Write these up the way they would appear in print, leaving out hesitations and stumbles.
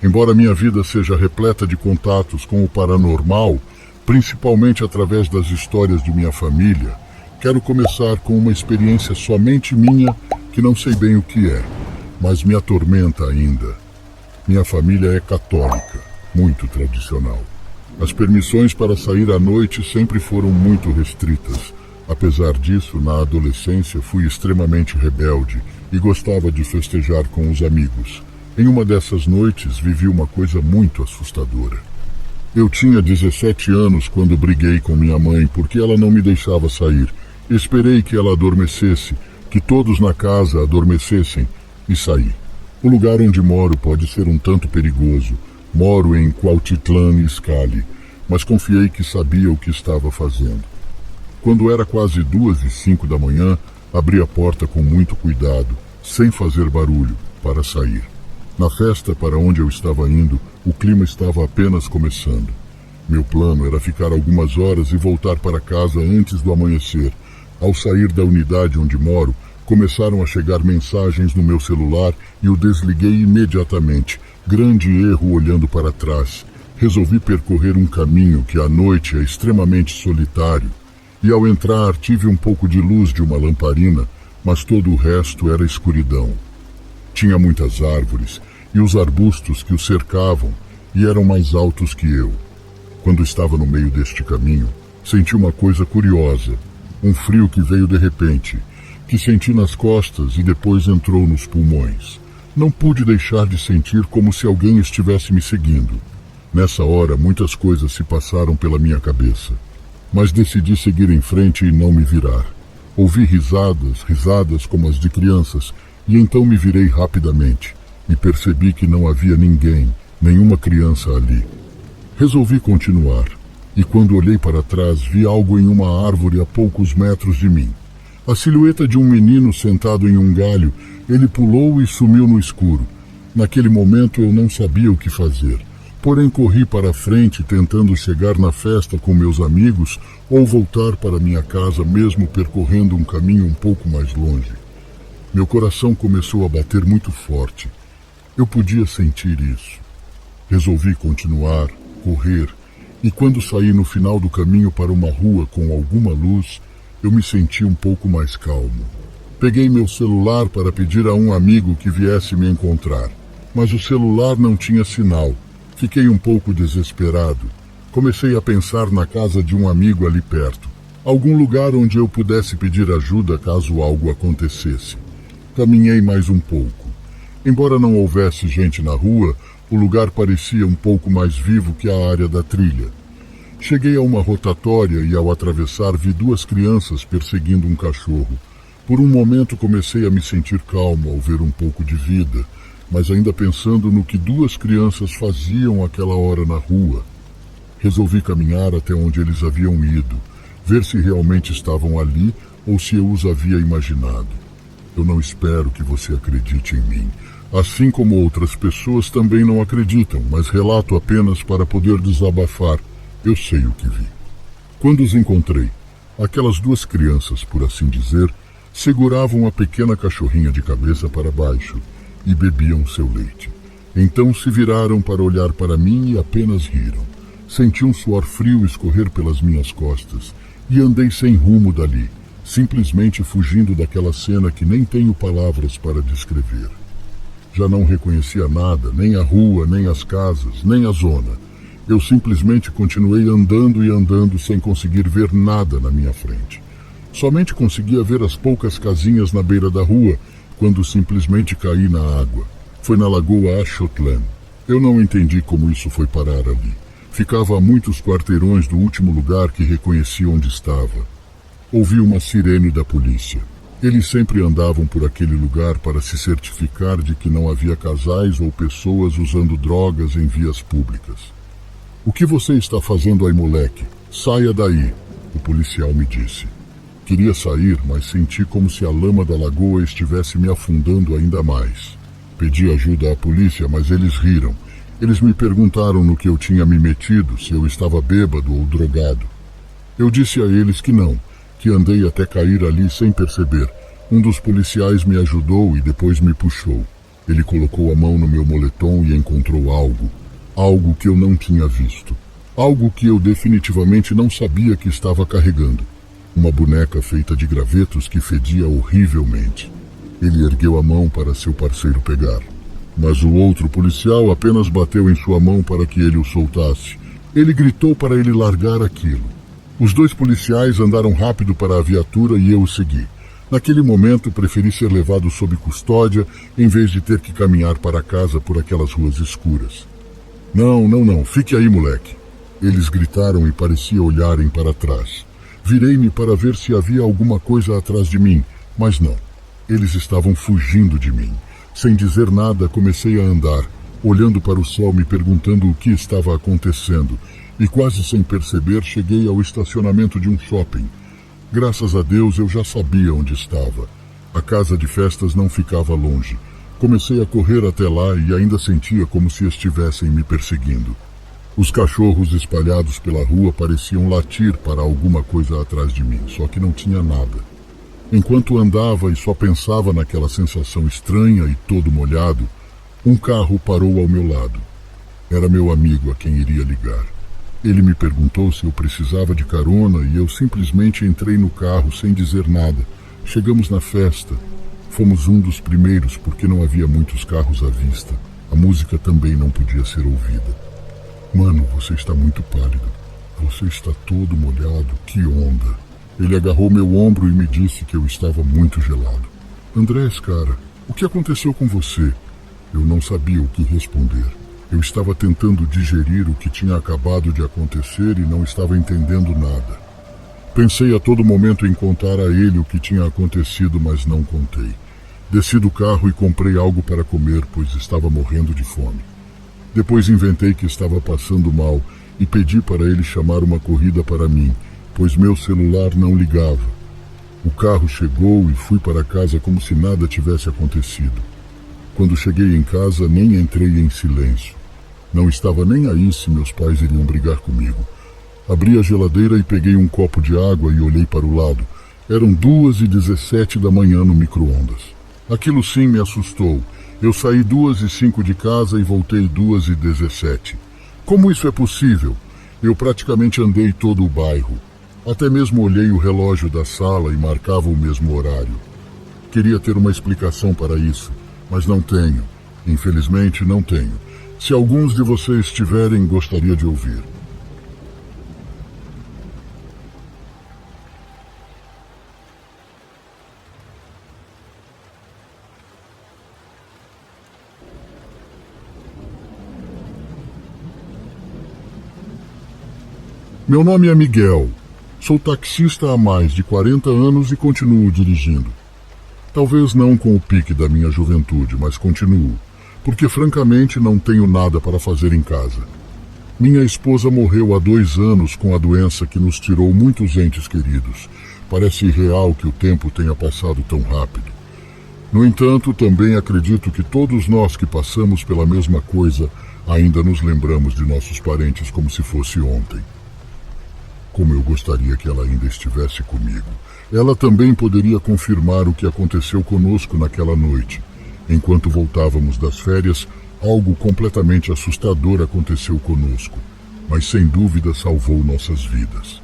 Embora minha vida seja repleta de contatos com o paranormal, principalmente através das histórias de minha família, quero começar com uma experiência somente minha que não sei bem o que é, mas me atormenta ainda. Minha família é católica, muito tradicional. As permissões para sair à noite sempre foram muito restritas. Apesar disso, na adolescência fui extremamente rebelde e gostava de festejar com os amigos. Em uma dessas noites vivi uma coisa muito assustadora. Eu tinha 17 anos quando briguei com minha mãe porque ela não me deixava sair. Esperei que ela adormecesse, que todos na casa adormecessem e saí. O lugar onde moro pode ser um tanto perigoso. Moro em Cuautitlán Izcalli, mas confiei que sabia o que estava fazendo. Quando era quase 2:05 da manhã, abri a porta com muito cuidado, sem fazer barulho, para sair. Na festa para onde eu estava indo, o clima estava apenas começando. Meu plano era ficar algumas horas e voltar para casa antes do amanhecer. Ao sair da unidade onde moro, começaram a chegar mensagens no meu celular e o desliguei imediatamente. Grande erro olhando para trás. Resolvi percorrer um caminho que à noite é extremamente solitário. E ao entrar tive um pouco de luz de uma lamparina, mas todo o resto era escuridão. Tinha muitas árvores e os arbustos que o cercavam e eram mais altos que eu. Quando estava no meio deste caminho, senti uma coisa curiosa, um frio que veio de repente, que senti nas costas e depois entrou nos pulmões. Não pude deixar de sentir como se alguém estivesse me seguindo. Nessa hora, muitas coisas se passaram pela minha cabeça, mas decidi seguir em frente e não me virar. Ouvi risadas como as de crianças, e então me virei rapidamente e percebi que não havia ninguém, nenhuma criança ali. Resolvi continuar, e quando olhei para trás vi algo em uma árvore a poucos metros de mim. A silhueta de um menino sentado em um galho. Ele pulou e sumiu no escuro. Naquele momento eu não sabia o que fazer. Porém corri para a frente tentando chegar na festa com meus amigos ou voltar para minha casa mesmo percorrendo um caminho um pouco mais longe. Meu coração começou a bater muito forte. Eu podia sentir isso. Resolvi continuar, correr, e quando saí no final do caminho para uma rua com alguma luz, eu me senti um pouco mais calmo. Peguei meu celular para pedir a um amigo que viesse me encontrar, mas o celular não tinha sinal. Fiquei um pouco desesperado. Comecei a pensar na casa de um amigo ali perto, algum lugar onde eu pudesse pedir ajuda caso algo acontecesse. Caminhei mais um pouco. Embora não houvesse gente na rua, o lugar parecia um pouco mais vivo que a área da trilha. Cheguei a uma rotatória e ao atravessar vi duas crianças perseguindo um cachorro. Por um momento comecei a me sentir calmo ao ver um pouco de vida, mas ainda pensando no que duas crianças faziam àquela hora na rua. Resolvi caminhar até onde eles haviam ido, ver se realmente estavam ali ou se eu os havia imaginado. Eu não espero que você acredite em mim. Assim como outras pessoas também não acreditam, mas relato apenas para poder desabafar. Eu sei o que vi. Quando os encontrei, aquelas duas crianças, por assim dizer, seguravam a pequena cachorrinha de cabeça para baixo e bebiam seu leite. Então se viraram para olhar para mim e apenas riram. Senti um suor frio escorrer pelas minhas costas e andei sem rumo dali, simplesmente fugindo daquela cena que nem tenho palavras para descrever. Já não reconhecia nada, nem a rua, nem as casas, nem a zona. Eu simplesmente continuei andando e andando sem conseguir ver nada na minha frente. Somente conseguia ver as poucas casinhas na beira da rua, quando simplesmente caí na água. Foi na Lagoa Axotlán. Eu não entendi como isso foi parar ali. Ficava a muitos quarteirões do último lugar que reconheci onde estava. Ouvi uma sirene da polícia. Eles sempre andavam por aquele lugar para se certificar de que não havia casais ou pessoas usando drogas em vias públicas. "O que você está fazendo aí, moleque? Saia daí", o policial me disse. Queria sair, mas senti como se a lama da lagoa estivesse me afundando ainda mais. Pedi ajuda à polícia, mas eles riram. Eles me perguntaram no que eu tinha me metido, se eu estava bêbado ou drogado. Eu disse a eles que não, que andei até cair ali sem perceber. Um dos policiais me ajudou e depois me puxou. Ele colocou a mão no meu moletom e encontrou algo. Algo que eu não tinha visto. Algo que eu definitivamente não sabia que estava carregando. Uma boneca feita de gravetos que fedia horrivelmente. Ele ergueu a mão para seu parceiro pegar. Mas o outro policial apenas bateu em sua mão para que ele o soltasse. Ele gritou para ele largar aquilo. Os dois policiais andaram rápido para a viatura e eu o segui. Naquele momento, preferi ser levado sob custódia em vez de ter que caminhar para casa por aquelas ruas escuras. Não, fique aí, moleque. Eles gritaram e parecia olharem para trás. Virei-me para ver se havia alguma coisa atrás de mim, mas não. Eles estavam fugindo de mim. Sem dizer nada, comecei a andar, olhando para o céu, me perguntando o que estava acontecendo, e quase sem perceber, cheguei ao estacionamento de um shopping. Graças a Deus, eu já sabia onde estava. A casa de festas não ficava longe. Comecei a correr até lá e ainda sentia como se estivessem me perseguindo. Os cachorros espalhados pela rua pareciam latir para alguma coisa atrás de mim, só que não tinha nada. Enquanto andava e só pensava naquela sensação estranha e todo molhado, um carro parou ao meu lado. Era meu amigo a quem iria ligar. Ele me perguntou se eu precisava de carona e eu simplesmente entrei no carro sem dizer nada. Chegamos na festa. Fomos um dos primeiros porque não havia muitos carros à vista. A música também não podia ser ouvida. Mano, você está muito pálido. Você está todo molhado. Que onda. Ele agarrou meu ombro e me disse que eu estava muito gelado. Andrés, cara, o que aconteceu com você? Eu não sabia o que responder. Eu estava tentando digerir o que tinha acabado de acontecer e não estava entendendo nada. Pensei a todo momento em contar a ele o que tinha acontecido, mas não contei. Desci do carro e comprei algo para comer, pois estava morrendo de fome. Depois inventei que estava passando mal e pedi para ele chamar uma corrida para mim, pois meu celular não ligava. O carro chegou e fui para casa como se nada tivesse acontecido. Quando cheguei em casa, nem entrei em silêncio. Não estava nem aí se meus pais iriam brigar comigo. Abri a geladeira e peguei um copo de água e olhei para o lado. Eram 2h17 da manhã no micro-ondas. Aquilo sim me assustou. Eu saí 2h05 de casa e voltei 2h17. Como isso é possível? Eu praticamente andei todo o bairro. Até mesmo olhei o relógio da sala e marcava o mesmo horário. Queria ter uma explicação para isso, mas não tenho. Infelizmente, não tenho. Se alguns de vocês tiverem, gostaria de ouvir. Meu nome é Miguel. Sou taxista há mais de 40 anos e continuo dirigindo. Talvez não com o pique da minha juventude, mas continuo. Porque francamente não tenho nada para fazer em casa. Minha esposa morreu há 2 anos com a doença que nos tirou muitos entes queridos. Parece irreal que o tempo tenha passado tão rápido. No entanto, também acredito que todos nós que passamos pela mesma coisa ainda nos lembramos de nossos parentes como se fosse ontem. Como eu gostaria que ela ainda estivesse comigo. Ela também poderia confirmar o que aconteceu conosco naquela noite. Enquanto voltávamos das férias, algo completamente assustador aconteceu conosco, mas sem dúvida salvou nossas vidas.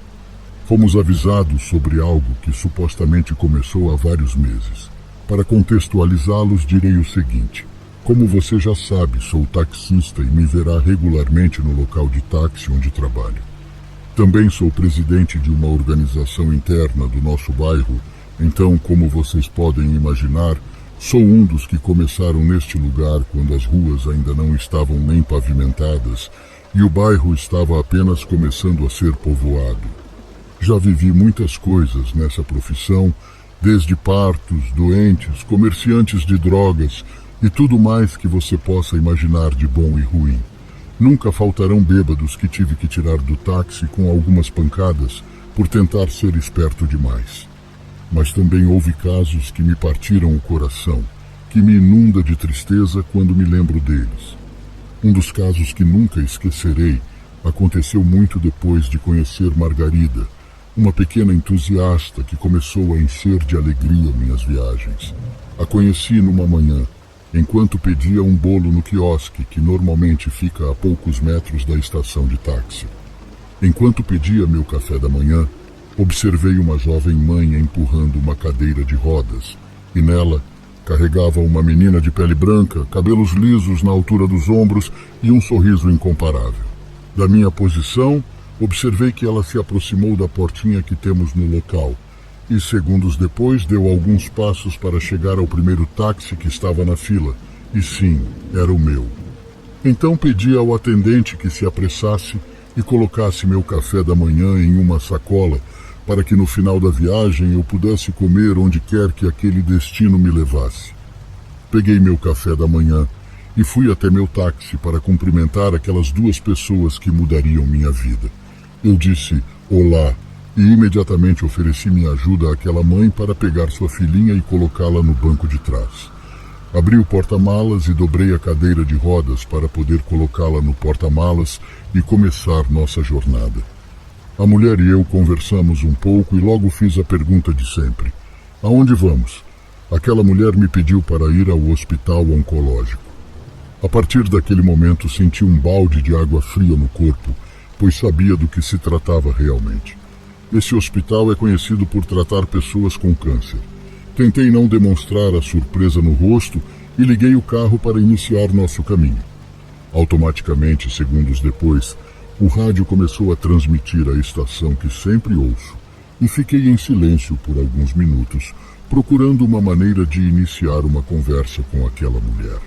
Fomos avisados sobre algo que supostamente começou há vários meses. Para contextualizá-los, direi o seguinte. Como você já sabe, sou taxista e me verá regularmente no local de táxi onde trabalho. Também sou presidente de uma organização interna do nosso bairro, então, como vocês podem imaginar, sou um dos que começaram neste lugar quando as ruas ainda não estavam nem pavimentadas e o bairro estava apenas começando a ser povoado. Já vivi muitas coisas nessa profissão, desde partos, doentes, comerciantes de drogas e tudo mais que você possa imaginar de bom e ruim. Nunca faltarão bêbados que tive que tirar do táxi com algumas pancadas por tentar ser esperto demais. Mas também houve casos que me partiram o coração, que me inunda de tristeza quando me lembro deles. Um dos casos que nunca esquecerei aconteceu muito depois de conhecer Margarida, uma pequena entusiasta que começou a encher de alegria minhas viagens. A conheci numa manhã. enquanto pedia um bolo no quiosque que normalmente fica a poucos metros da estação de táxi. Enquanto pedia meu café da manhã, observei uma jovem mãe empurrando uma cadeira de rodas, e nela carregava uma menina de pele branca, cabelos lisos na altura dos ombros e um sorriso incomparável. Da minha posição, observei que ela se aproximou da portinha que temos no local e, segundos depois, deu alguns passos para chegar ao primeiro táxi que estava na fila. E sim, era o meu. Então pedi ao atendente que se apressasse e colocasse meu café da manhã em uma sacola para que no final da viagem eu pudesse comer onde quer que aquele destino me levasse. Peguei meu café da manhã e fui até meu táxi para cumprimentar aquelas duas pessoas que mudariam minha vida. Eu disse olá e imediatamente ofereci minha ajuda àquela mãe para pegar sua filhinha e colocá-la no banco de trás. Abri o porta-malas e dobrei a cadeira de rodas para poder colocá-la no porta-malas e começar nossa jornada. A mulher e eu conversamos um pouco e logo fiz a pergunta de sempre. Aonde vamos? Aquela mulher me pediu para ir ao hospital oncológico. A partir daquele momento senti um balde de água fria no corpo, pois sabia do que se tratava realmente. Esse hospital é conhecido por tratar pessoas com câncer. Tentei não demonstrar a surpresa no rosto e liguei o carro para iniciar nosso caminho. Automaticamente, segundos depois, o rádio começou a transmitir a estação que sempre ouço e fiquei em silêncio por alguns minutos, procurando uma maneira de iniciar uma conversa com aquela mulher.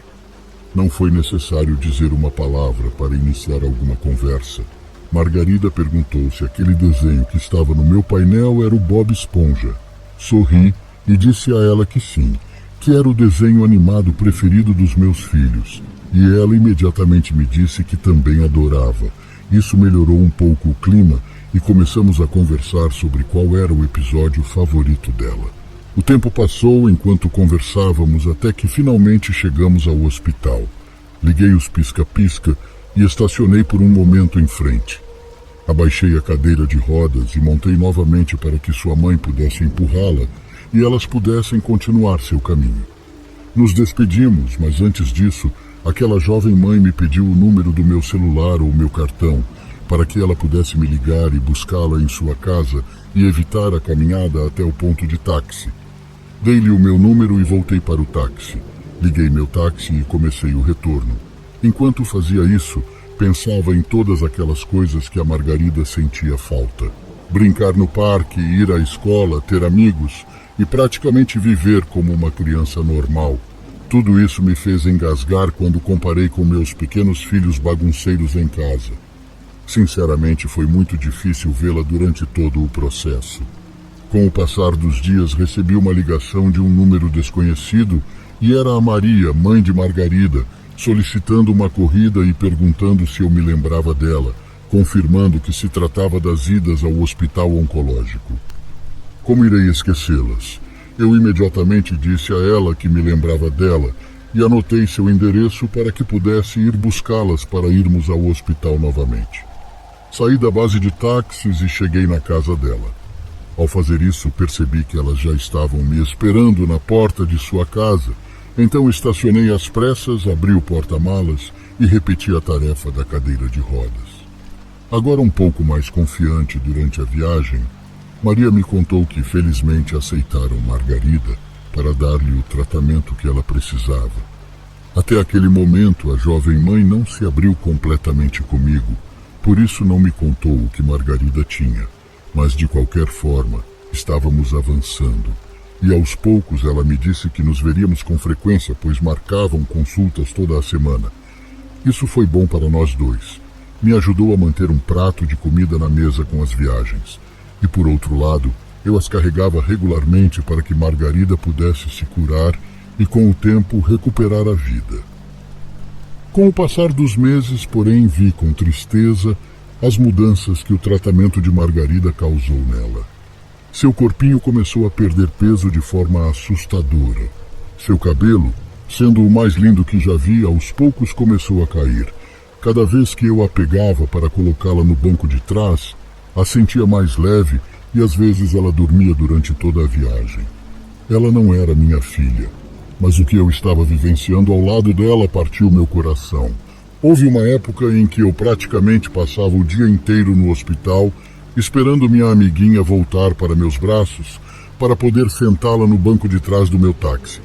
Não foi necessário dizer uma palavra para iniciar alguma conversa. Margarida perguntou se aquele desenho que estava no meu painel era o Bob Esponja. Sorri e disse a ela que sim, que era o desenho animado preferido dos meus filhos. E ela imediatamente me disse que também adorava. Isso melhorou um pouco o clima e começamos a conversar sobre qual era o episódio favorito dela. O tempo passou enquanto conversávamos até que finalmente chegamos ao hospital. Liguei os pisca-pisca e estacionei por um momento em frente. Abaixei a cadeira de rodas e montei novamente para que sua mãe pudesse empurrá-la e elas pudessem continuar seu caminho. Nos despedimos, mas antes disso, aquela jovem mãe me pediu o número do meu celular ou meu cartão para que ela pudesse me ligar e buscá-la em sua casa e evitar a caminhada até o ponto de táxi. Dei-lhe o meu número e voltei para o táxi. Liguei meu táxi e comecei o retorno. Enquanto fazia isso, pensava em todas aquelas coisas que a Margarida sentia falta. Brincar no parque, ir à escola, ter amigos e praticamente viver como uma criança normal. Tudo isso me fez engasgar quando comparei com meus pequenos filhos bagunceiros em casa. Sinceramente, foi muito difícil vê-la durante todo o processo. Com o passar dos dias, recebi uma ligação de um número desconhecido e era a Maria, mãe de Margarida, solicitando uma corrida e perguntando se eu me lembrava dela, confirmando que se tratava das idas ao hospital oncológico. Como irei esquecê-las? Eu imediatamente disse a ela que me lembrava dela e anotei seu endereço para que pudesse ir buscá-las para irmos ao hospital novamente. Saí da base de táxis e cheguei na casa dela. Ao fazer isso, percebi que elas já estavam me esperando na porta de sua casa, então estacionei às pressas, abri o porta-malas e repeti a tarefa da cadeira de rodas. Agora um pouco mais confiante durante a viagem, Maria me contou que felizmente aceitaram Margarida para dar-lhe o tratamento que ela precisava. Até aquele momento, a jovem mãe não se abriu completamente comigo, por isso não me contou o que Margarida tinha, mas de qualquer forma, estávamos avançando. E aos poucos ela me disse que nos veríamos com frequência, pois marcavam consultas toda a semana. Isso foi bom para nós dois. Me ajudou a manter um prato de comida na mesa com as viagens. E por outro lado, eu as carregava regularmente para que Margarida pudesse se curar e com o tempo recuperar a vida. Com o passar dos meses, porém, vi com tristeza as mudanças que o tratamento de Margarida causou nela. Seu corpinho começou a perder peso de forma assustadora. Seu cabelo, sendo o mais lindo que já vi, aos poucos começou a cair. Cada vez que eu a pegava para colocá-la no banco de trás, a sentia mais leve e às vezes ela dormia durante toda a viagem. Ela não era minha filha. Mas o que eu estava vivenciando ao lado dela partiu meu coração. Houve uma época em que eu praticamente passava o dia inteiro no hospital, esperando minha amiguinha voltar para meus braços, para poder sentá-la no banco de trás do meu táxi.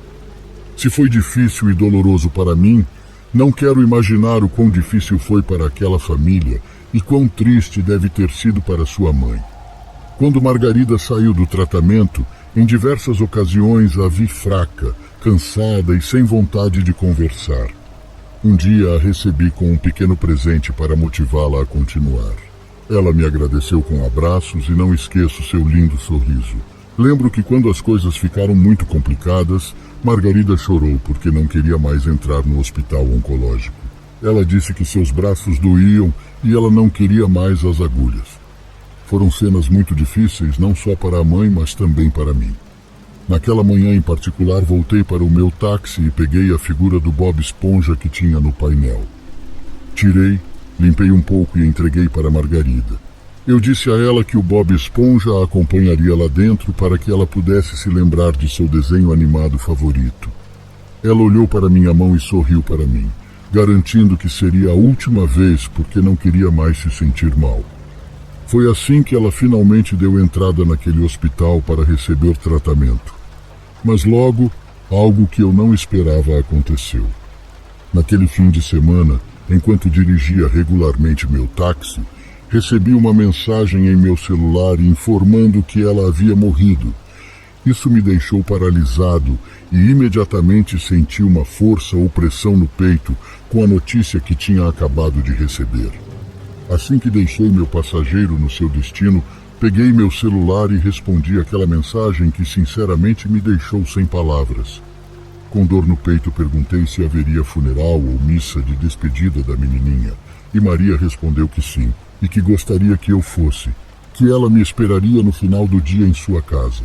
Se foi difícil e doloroso para mim, não quero imaginar o quão difícil foi para aquela família e quão triste deve ter sido para sua mãe. Quando Margarida saiu do tratamento, em diversas ocasiões a vi fraca, cansada e sem vontade de conversar. Um dia a recebi com um pequeno presente para motivá-la a continuar. Ela me agradeceu com abraços e não esqueço seu lindo sorriso. Lembro que quando as coisas ficaram muito complicadas, Margarida chorou porque não queria mais entrar no hospital oncológico. Ela disse que seus braços doíam e ela não queria mais as agulhas. Foram cenas muito difíceis, não só para a mãe, mas também para mim. Naquela manhã em particular, voltei para o meu táxi e peguei a figura do Bob Esponja que tinha no painel. Tirei, limpei um pouco e entreguei para Margarida. Eu disse a ela que o Bob Esponja a acompanharia lá dentro para que ela pudesse se lembrar de seu desenho animado favorito. Ela olhou para minha mão e sorriu para mim, garantindo que seria a última vez porque não queria mais se sentir mal. Foi assim que ela finalmente deu entrada naquele hospital para receber tratamento. Mas logo, algo que eu não esperava aconteceu. Naquele fim de semana, enquanto dirigia regularmente meu táxi, recebi uma mensagem em meu celular informando que ela havia morrido. Isso me deixou paralisado e imediatamente senti uma força ou pressão no peito com a notícia que tinha acabado de receber. Assim que deixei meu passageiro no seu destino, peguei meu celular e respondi aquela mensagem que sinceramente me deixou sem palavras. Com dor no peito perguntei se haveria funeral ou missa de despedida da menininha, e Maria respondeu que sim, e que gostaria que eu fosse, que ela me esperaria no final do dia em sua casa.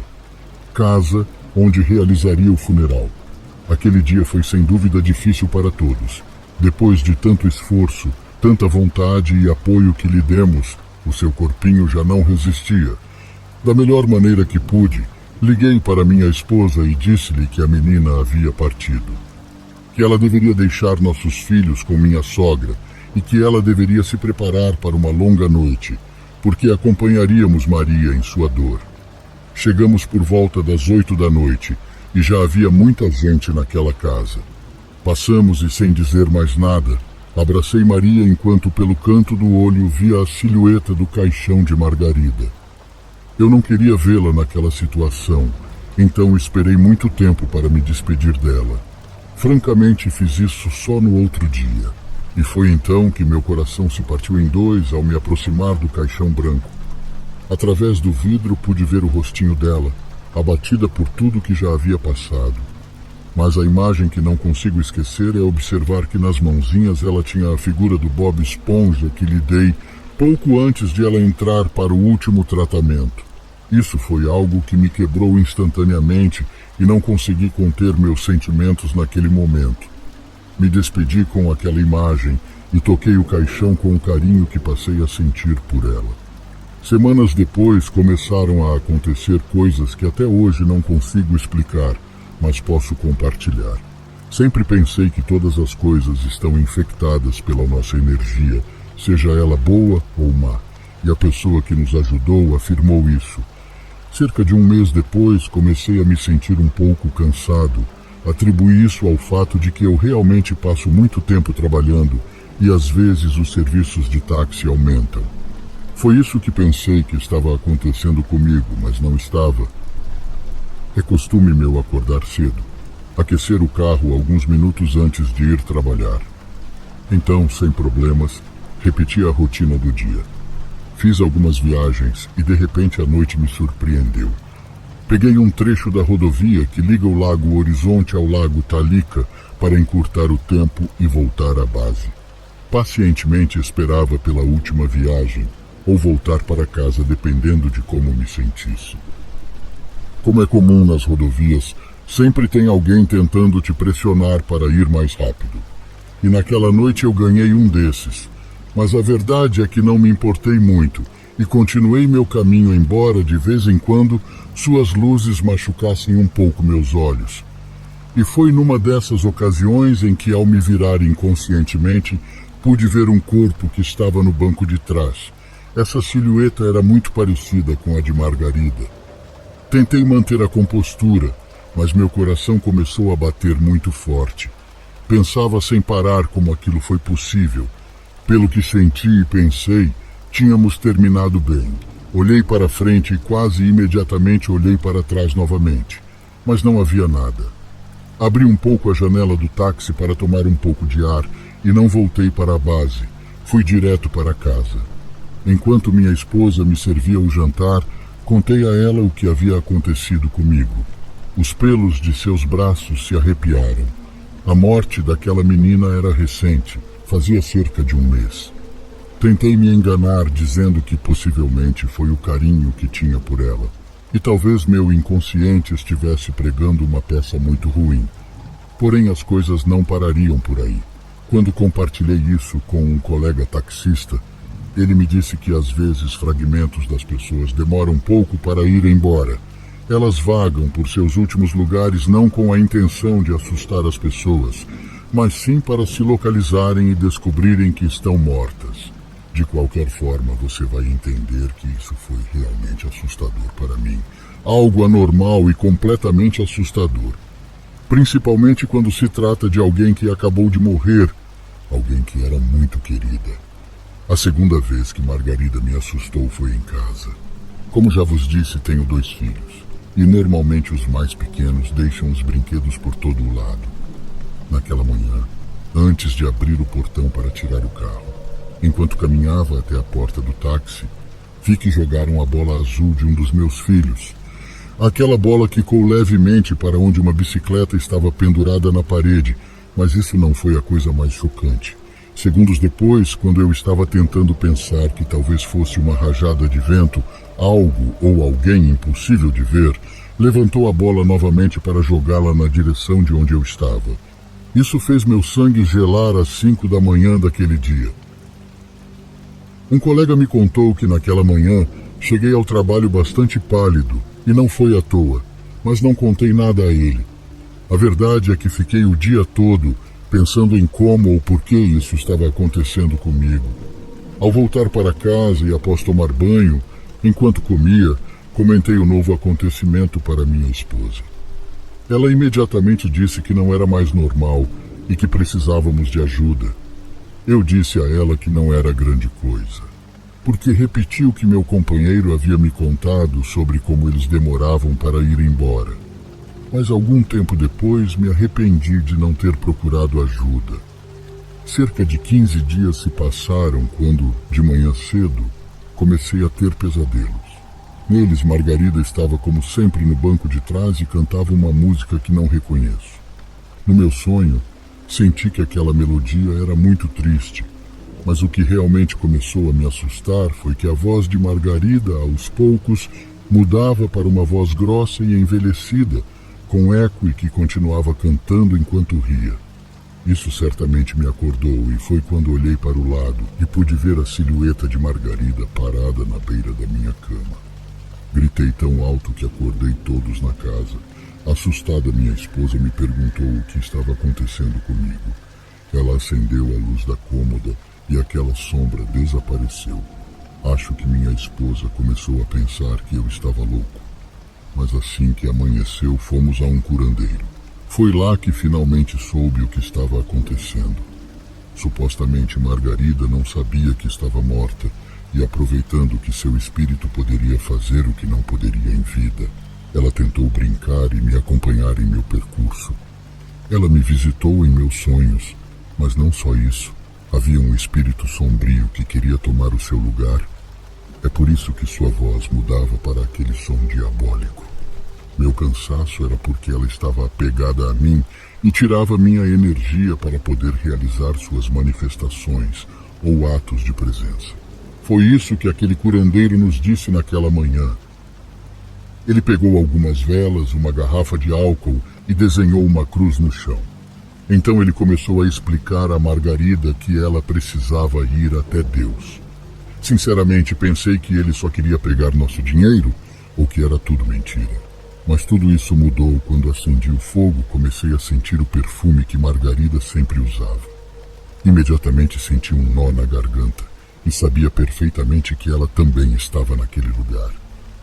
Casa onde realizaria o funeral. Aquele dia foi sem dúvida difícil para todos. Depois de tanto esforço, tanta vontade e apoio que lhe demos, o seu corpinho já não resistia. Da melhor maneira que pude, liguei para minha esposa e disse-lhe que a menina havia partido. Que ela deveria deixar nossos filhos com minha sogra e que ela deveria se preparar para uma longa noite, porque acompanharíamos Maria em sua dor. Chegamos por volta das 8 da noite e já havia muita gente naquela casa. Passamos e, sem dizer mais nada, abracei Maria enquanto pelo canto do olho via a silhueta do caixão de Margarida. Eu não queria vê-la naquela situação, então esperei muito tempo para me despedir dela. Francamente, fiz isso só no outro dia. E foi então que meu coração se partiu em dois ao me aproximar do caixão branco. Através do vidro pude ver o rostinho dela, abatida por tudo que já havia passado. Mas a imagem que não consigo esquecer é observar que nas mãozinhas ela tinha a figura do Bob Esponja que lhe dei pouco antes de ela entrar para o último tratamento. Isso foi algo que me quebrou instantaneamente e não consegui conter meus sentimentos naquele momento. Me despedi com aquela imagem e toquei o caixão com o carinho que passei a sentir por ela. Semanas depois começaram a acontecer coisas que até hoje não consigo explicar, mas posso compartilhar. Sempre pensei que todas as coisas estão infectadas pela nossa energia, seja ela boa ou má, e a pessoa que nos ajudou afirmou isso. Cerca de um mês depois comecei a me sentir um pouco cansado. Atribuí isso ao fato de que eu realmente passo muito tempo trabalhando e às vezes os serviços de táxi aumentam. Foi isso que pensei que estava acontecendo comigo, mas não estava. É costume meu acordar cedo, aquecer o carro alguns minutos antes de ir trabalhar. Então, sem problemas, repeti a rotina do dia. Fiz algumas viagens e de repente a noite me surpreendeu. Peguei um trecho da rodovia que liga o Lago Horizonte ao Lago Talica para encurtar o tempo e voltar à base. Pacientemente esperava pela última viagem ou voltar para casa dependendo de como me sentisse. Como é comum nas rodovias, sempre tem alguém tentando te pressionar para ir mais rápido. E naquela noite eu ganhei um desses. Mas a verdade é que não me importei muito e continuei meu caminho embora de vez em quando suas luzes machucassem um pouco meus olhos. E foi numa dessas ocasiões em que, ao me virar inconscientemente, pude ver um corpo que estava no banco de trás. Essa silhueta era muito parecida com a de Margarida. Tentei manter a compostura, mas meu coração começou a bater muito forte. Pensava sem parar como aquilo foi possível. Pelo que senti e pensei, tínhamos terminado bem. Olhei para frente e quase imediatamente olhei para trás novamente, mas não havia nada. Abri um pouco a janela do táxi para tomar um pouco de ar e não voltei para a base. Fui direto para casa. Enquanto minha esposa me servia o jantar, contei a ela o que havia acontecido comigo. Os pelos de seus braços se arrepiaram. A morte daquela menina era recente, fazia cerca de um mês. Tentei me enganar dizendo que possivelmente foi o carinho que tinha por ela. E talvez meu inconsciente estivesse pregando uma peça muito ruim. Porém, as coisas não parariam por aí. Quando compartilhei isso com um colega taxista, ele me disse que às vezes fragmentos das pessoas demoram um pouco para ir embora. Elas vagam por seus últimos lugares não com a intenção de assustar as pessoas, mas sim para se localizarem e descobrirem que estão mortas. De qualquer forma, você vai entender que isso foi realmente assustador para mim. Algo anormal e completamente assustador. Principalmente quando se trata de alguém que acabou de morrer, alguém que era muito querida. A segunda vez que Margarida me assustou foi em casa. Como já vos disse, tenho 2 filhos, e normalmente os mais pequenos deixam os brinquedos por todo o lado. Naquela manhã, antes de abrir o portão para tirar o carro, enquanto caminhava até a porta do táxi, vi que jogaram a bola azul de um dos meus filhos. Aquela bola quicou levemente para onde uma bicicleta estava pendurada na parede, mas isso não foi a coisa mais chocante. Segundos depois, quando eu estava tentando pensar que talvez fosse uma rajada de vento, algo ou alguém impossível de ver, levantou a bola novamente para jogá-la na direção de onde eu estava. Isso fez meu sangue gelar às 5 da manhã daquele dia. Um colega me contou que naquela manhã cheguei ao trabalho bastante pálido, e não foi à toa, mas não contei nada a ele. A verdade é que fiquei o dia todo pensando em como ou por que isso estava acontecendo comigo. Ao voltar para casa e após tomar banho, enquanto comia, comentei o novo acontecimento para minha esposa. Ela imediatamente disse que não era mais normal e que precisávamos de ajuda. Eu disse a ela que não era grande coisa, porque repeti o que meu companheiro havia me contado sobre como eles demoravam para ir embora. Mas algum tempo depois me arrependi de não ter procurado ajuda. Cerca de 15 dias se passaram quando, de manhã cedo, comecei a ter pesadelos. Neles, Margarida estava como sempre no banco de trás e cantava uma música que não reconheço. No meu sonho, senti que aquela melodia era muito triste, mas o que realmente começou a me assustar foi que a voz de Margarida, aos poucos, mudava para uma voz grossa e envelhecida, com eco e que continuava cantando enquanto ria. Isso certamente me acordou e foi quando olhei para o lado e pude ver a silhueta de Margarida parada na beira da minha cama. Gritei tão alto que acordei todos na casa. Assustada, minha esposa me perguntou o que estava acontecendo comigo. Ela acendeu a luz da cômoda e aquela sombra desapareceu. Acho que minha esposa começou a pensar que eu estava louco. Mas assim que amanheceu, fomos a um curandeiro. Foi lá que finalmente soube o que estava acontecendo. Supostamente Margarida não sabia que estava morta e, aproveitando que seu espírito poderia fazer o que não poderia em vida, ela tentou brincar e me acompanhar em meu percurso. Ela me visitou em meus sonhos, mas não só isso. Havia um espírito sombrio que queria tomar o seu lugar. É por isso que sua voz mudava para aquele som diabólico. Meu cansaço era porque ela estava apegada a mim e tirava minha energia para poder realizar suas manifestações ou atos de presença. Foi isso que aquele curandeiro nos disse naquela manhã. Ele pegou algumas velas, uma garrafa de álcool e desenhou uma cruz no chão. Então ele começou a explicar a Margarida que ela precisava ir até Deus. Sinceramente, pensei que ele só queria pegar nosso dinheiro ou que era tudo mentira. Mas tudo isso mudou quando acendi o fogo, comecei a sentir o perfume que Margarida sempre usava. Imediatamente senti um nó na garganta e sabia perfeitamente que ela também estava naquele lugar.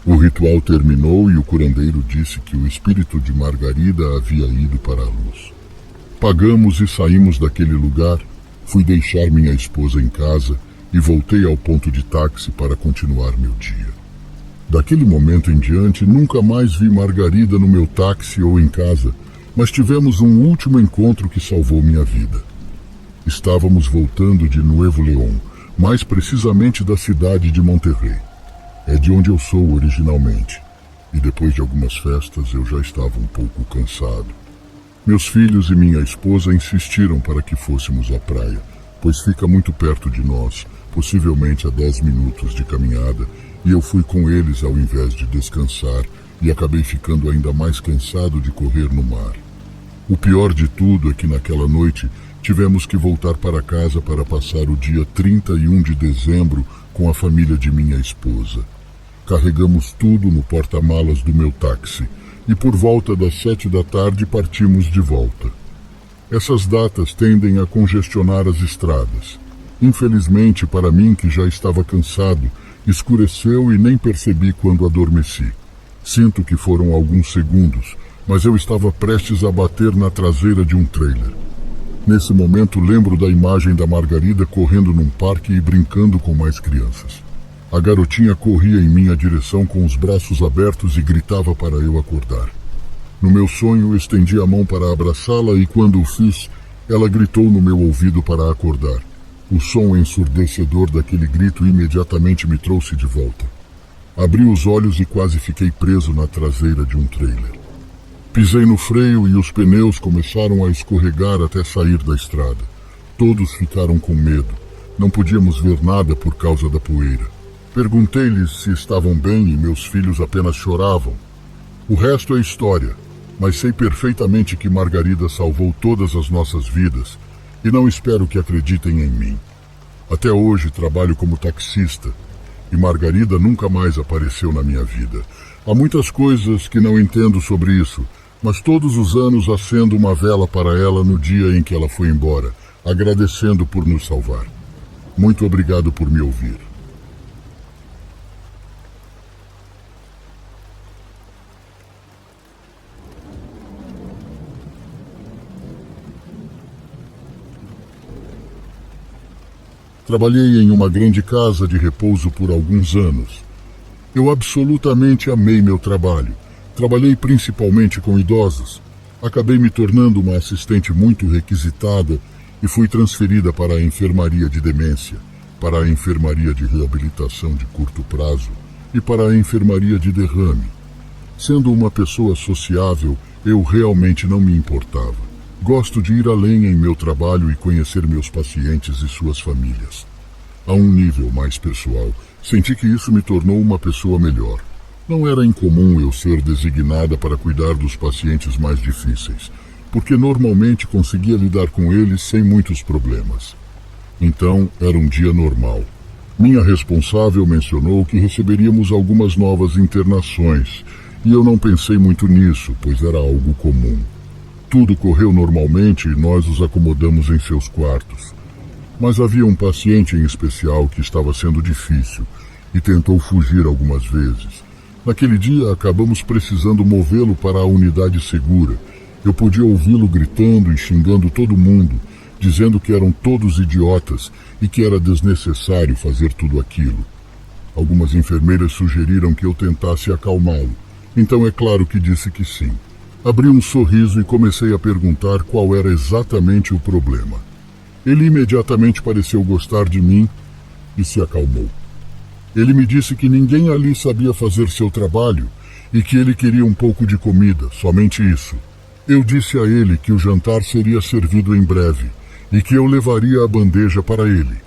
O ritual terminou e o curandeiro disse que o espírito de Margarida havia ido para a luz. Pagamos e saímos daquele lugar. Fui deixar minha esposa em casa e voltei ao ponto de táxi para continuar meu dia. Daquele momento em diante, nunca mais vi Margarida no meu táxi ou em casa, mas tivemos um último encontro que salvou minha vida. Estávamos voltando de Nuevo León, mais precisamente da cidade de Monterrey. É de onde eu sou originalmente, e depois de algumas festas eu já estava um pouco cansado. Meus filhos e minha esposa insistiram para que fôssemos à praia, pois fica muito perto de nós, possivelmente a 10 minutos de caminhada, e eu fui com eles ao invés de descansar e acabei ficando ainda mais cansado de correr no mar. O pior de tudo é que naquela noite tivemos que voltar para casa para passar o dia 31 de dezembro com a família de minha esposa. Carregamos tudo no porta-malas do meu táxi e por volta das 7 da tarde partimos de volta. Essas datas tendem a congestionar as estradas. Infelizmente para mim, que já estava cansado, escureceu e nem percebi quando adormeci. Sinto que foram alguns segundos, mas eu estava prestes a bater na traseira de um trailer. Nesse momento lembro da imagem da Margarida correndo num parque e brincando com mais crianças. A garotinha corria em minha direção com os braços abertos e gritava para eu acordar. No meu sonho estendi a mão para abraçá-la e quando o fiz, ela gritou no meu ouvido para acordar. O som ensurdecedor daquele grito imediatamente me trouxe de volta. Abri os olhos e quase fiquei preso na traseira de um trailer. Pisei no freio e os pneus começaram a escorregar até sair da estrada. Todos ficaram com medo. Não podíamos ver nada por causa da poeira. Perguntei-lhes se estavam bem e meus filhos apenas choravam. O resto é história, mas sei perfeitamente que Margarida salvou todas as nossas vidas e não espero que acreditem em mim. Até hoje trabalho como taxista e Margarida nunca mais apareceu na minha vida. Há muitas coisas que não entendo sobre isso, mas todos os anos acendo uma vela para ela no dia em que ela foi embora, agradecendo por nos salvar. Muito obrigado por me ouvir. Trabalhei em uma grande casa de repouso por alguns anos. Eu absolutamente amei meu trabalho. Trabalhei principalmente com idosos. Acabei me tornando uma assistente muito requisitada e fui transferida para a enfermaria de demência, para a enfermaria de reabilitação de curto prazo e para a enfermaria de derrame. Sendo uma pessoa sociável, eu realmente não me importava. Gosto de ir além em meu trabalho e conhecer meus pacientes e suas famílias. A um nível mais pessoal, senti que isso me tornou uma pessoa melhor. Não era incomum eu ser designada para cuidar dos pacientes mais difíceis, porque normalmente conseguia lidar com eles sem muitos problemas. Então, era um dia normal. Minha responsável mencionou que receberíamos algumas novas internações, e eu não pensei muito nisso, pois era algo comum. Tudo correu normalmente e nós os acomodamos em seus quartos. Mas havia um paciente em especial que estava sendo difícil e tentou fugir algumas vezes. Naquele dia, acabamos precisando movê-lo para a unidade segura. Eu podia ouvi-lo gritando e xingando todo mundo, dizendo que eram todos idiotas e que era desnecessário fazer tudo aquilo. Algumas enfermeiras sugeriram que eu tentasse acalmá-lo, então é claro que disse que sim. Abri um sorriso e comecei a perguntar qual era exatamente o problema. Ele imediatamente pareceu gostar de mim e se acalmou. Ele me disse que ninguém ali sabia fazer seu trabalho e que ele queria um pouco de comida, somente isso. Eu disse a ele que o jantar seria servido em breve e que eu levaria a bandeja para ele.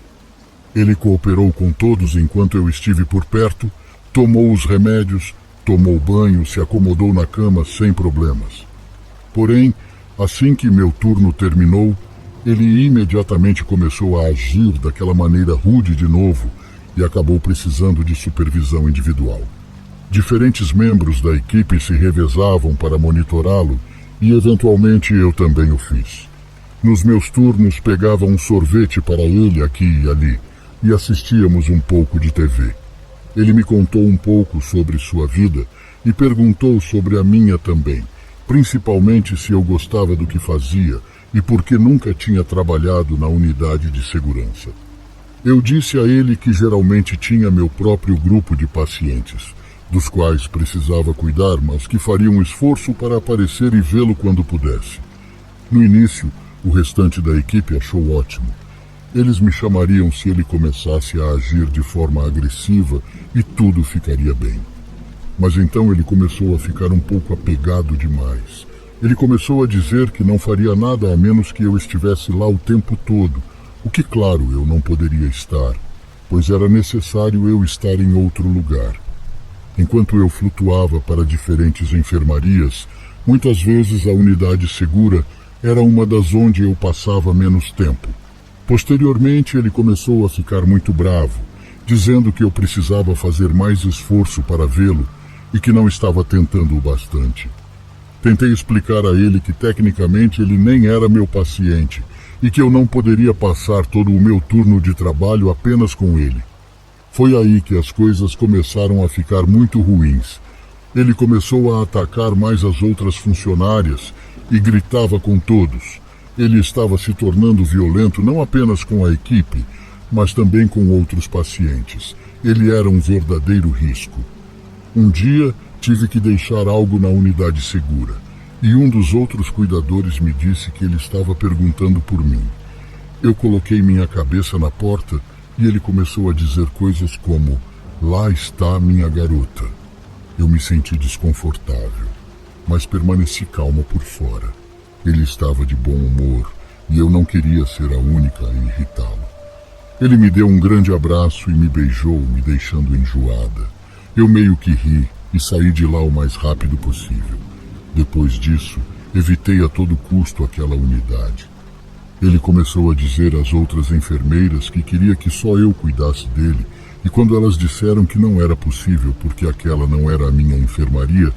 Ele cooperou com todos enquanto eu estive por perto, tomou os remédios, tomou banho, se acomodou na cama sem problemas. Porém, assim que meu turno terminou, ele imediatamente começou a agir daquela maneira rude de novo e acabou precisando de supervisão individual. Diferentes membros da equipe se revezavam para monitorá-lo e, eventualmente, eu também o fiz. Nos meus turnos, pegava um sorvete para ele aqui e ali e assistíamos um pouco de TV. Ele me contou um pouco sobre sua vida e perguntou sobre a minha também, principalmente se eu gostava do que fazia e por que nunca tinha trabalhado na unidade de segurança. Eu disse a ele que geralmente tinha meu próprio grupo de pacientes, dos quais precisava cuidar, mas que faria um esforço para aparecer e vê-lo quando pudesse. No início, o restante da equipe achou ótimo. Eles me chamariam se ele começasse a agir de forma agressiva e tudo ficaria bem. Mas então ele começou a ficar um pouco apegado demais. Ele começou a dizer que não faria nada a menos que eu estivesse lá o tempo todo, o que, claro, eu não poderia estar, pois era necessário eu estar em outro lugar. Enquanto eu flutuava para diferentes enfermarias, muitas vezes a unidade segura era uma das onde eu passava menos tempo. Posteriormente, ele começou a ficar muito bravo, dizendo que eu precisava fazer mais esforço para vê-lo e que não estava tentando o bastante. Tentei explicar a ele que tecnicamente ele nem era meu paciente e que eu não poderia passar todo o meu turno de trabalho apenas com ele. Foi aí que as coisas começaram a ficar muito ruins. Ele começou a atacar mais as outras funcionárias e gritava com todos. Ele estava se tornando violento não apenas com a equipe, mas também com outros pacientes. Ele era um verdadeiro risco. Um dia, tive que deixar algo na unidade segura, e um dos outros cuidadores me disse que ele estava perguntando por mim. Eu coloquei minha cabeça na porta e ele começou a dizer coisas como: "Lá está minha garota." Eu me senti desconfortável, mas permaneci calma por fora. Ele estava de bom humor e eu não queria ser a única a irritá-lo. Ele me deu um grande abraço e me beijou, me deixando enjoada. Eu meio que ri e saí de lá o mais rápido possível. Depois disso, evitei a todo custo aquela unidade. Ele começou a dizer às outras enfermeiras que queria que só eu cuidasse dele, e quando elas disseram que não era possível porque aquela não era a minha enfermaria,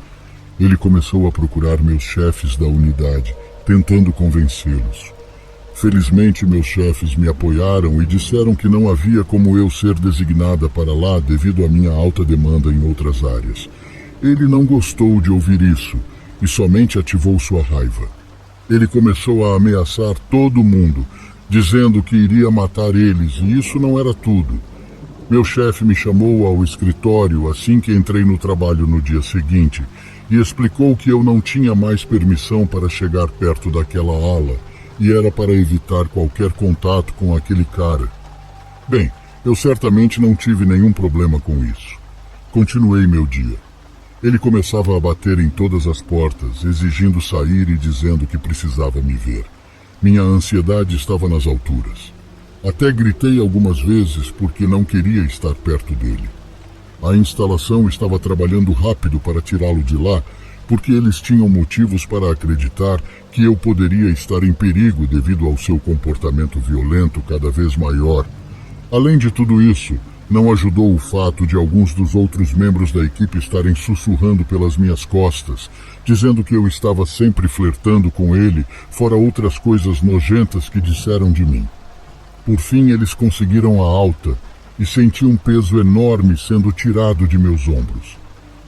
ele começou a procurar meus chefes da unidade, tentando convencê-los. Felizmente, meus chefes me apoiaram e disseram que não havia como eu ser designada para lá devido à minha alta demanda em outras áreas. Ele não gostou de ouvir isso e somente ativou sua raiva. Ele começou a ameaçar todo mundo, dizendo que iria matar eles, e isso não era tudo. Meu chefe me chamou ao escritório assim que entrei no trabalho no dia seguinte e explicou que eu não tinha mais permissão para chegar perto daquela ala e era para evitar qualquer contato com aquele cara. Bem, eu certamente não tive nenhum problema com isso. Continuei meu dia. Ele começava a bater em todas as portas, exigindo sair e dizendo que precisava me ver. Minha ansiedade estava nas alturas. Até gritei algumas vezes porque não queria estar perto dele. A instalação estava trabalhando rápido para tirá-lo de lá, porque eles tinham motivos para acreditar que eu poderia estar em perigo devido ao seu comportamento violento cada vez maior. Além de tudo isso, não ajudou o fato de alguns dos outros membros da equipe estarem sussurrando pelas minhas costas, dizendo que eu estava sempre flertando com ele, fora outras coisas nojentas que disseram de mim. Por fim, eles conseguiram a alta e senti um peso enorme sendo tirado de meus ombros.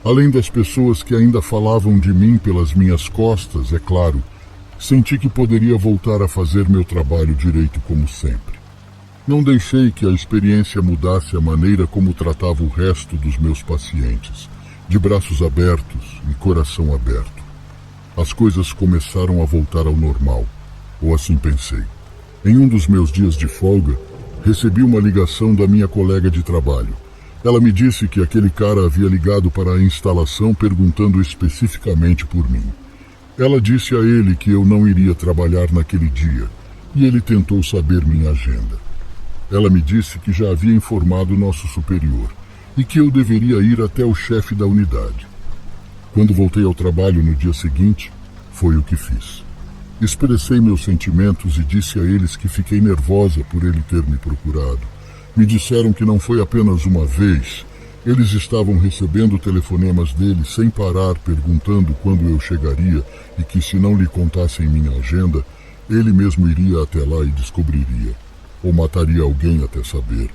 Além das pessoas que ainda falavam de mim pelas minhas costas, é claro, senti que poderia voltar a fazer meu trabalho direito como sempre. Não deixei que a experiência mudasse a maneira como tratava o resto dos meus pacientes, de braços abertos e coração aberto. As coisas começaram a voltar ao normal, ou assim pensei. Em um dos meus dias de folga, recebi uma ligação da minha colega de trabalho. Ela me disse que aquele cara havia ligado para a instalação perguntando especificamente por mim. Ela disse a ele que eu não iria trabalhar naquele dia, e ele tentou saber minha agenda. Ela me disse que já havia informado nosso superior e que eu deveria ir até o chefe da unidade. Quando voltei ao trabalho no dia seguinte, foi o que fiz. Expressei meus sentimentos e disse a eles que fiquei nervosa por ele ter me procurado. Me disseram que não foi apenas uma vez Eles estavam recebendo telefonemas dele sem parar, perguntando quando eu chegaria e que se não lhe contassem minha agenda, ele mesmo iria até lá e descobriria, ou mataria alguém até saber.